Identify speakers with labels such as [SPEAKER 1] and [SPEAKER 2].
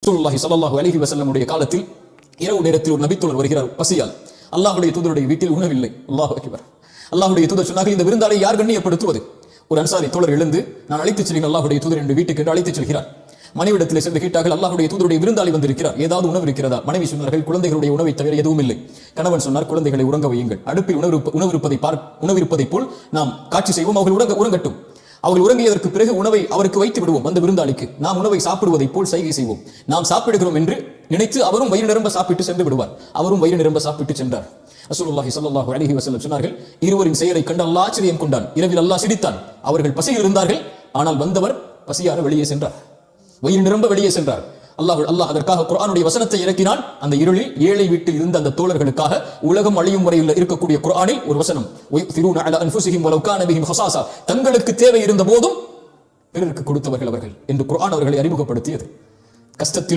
[SPEAKER 1] ரசூலுல்லாஹி ஸல்லல்லாஹு அலைஹி வஸல்லம் உடைய காலத்தில் இரவு நேரத்தில் ஒரு நபித்தோழர் வருகிறார் பசியால். அல்லாஹ்வுடைய தூதருடைய வீட்டில் உணவில்லை. அல்லாஹு அக்பர். அல்லாஹ்வுடைய தூதர் சொன்னார்கள், இந்த விருந்தாளை யார் கண்ணியப்படுத்துவது? ஒரு அன்சாரி தோழர் எழுந்து, நான் அழைத்துச் செல்கிறேன் அல்லாஹ்வுடைய தூதர் என்று வீட்டுக்கு என்று அழைத்துச் செல்கிறார். மனைவிடத்தில் சென்று கேட்டார்கள், அல்லாஹ்வுடைய தூதருடைய விருந்தாளி வந்திருக்கிறார், ஏதாவது உணவு இருக்கிறதா? மனைவி சொன்னார்கள், குழந்தைகளுடைய உணவை தவிர எதுவும் இல்லை. கணவன் சொன்னார், குழந்தைகளை உறங்க வையுங்கள். அடுப்பில் உணவிருப்பதை போல் நாம் காட்சி செய்வோம், அவர்கள் உறங்கட்டும். அவர்கள் உறங்கியதற்கு பிறகு உணவை அவருக்கு வைத்து விடுவோம். அந்த விருந்தாளிக்கு நாம் உணவை சாப்பிடுவதை போல் சைகை செய்வோம். நாம் சாப்பிடுகிறோம் என்று நினைத்து அவரும் வயிறு நிரம்ப சாப்பிட்டு சென்று விடுவார். அவரும் வயிறு நிரம்ப சாப்பிட்டு சென்றார். ரசூலுல்லாஹி ஸல்லல்லாஹு அலைஹி வஸல்லம் சொன்னார்கள், இருவரின் செயலை கண்டு அல்லாஹ் ஆச்சரியம் கொண்டான். இரவில் அல்லாஹ் சிரித்தான். அவர்கள் பசியில் இருந்தார்கள், ஆனால் வந்தவர் பசியார வெளியே சென்றார், வயிறு நிரம்ப வெளியே சென்றார். அல்லாஹ் அதற்காக குர்ஆனுடைய வசனத்தை இறக்கினான். அந்த இருளில் ஏழை வீட்டில் இருந்த அந்த தோழர்களுக்காக உலகம் அழியும் வரையில் இருக்கக்கூடிய குர்ஆனில் ஒரு வசனம், வயுத்திரூன அலா அன்ஃபுஸிஹிம் வலவ் கான பிஹிம் ஹஸாஸா, தங்களுக்கு தேவை இருந்த போதும் பிறருக்கு கொடுத்தவர்கள் அவர்கள் என்று குர்ஆன் அவர்களை அறிமுகப்படுத்தியது. கஷ்டத்தில்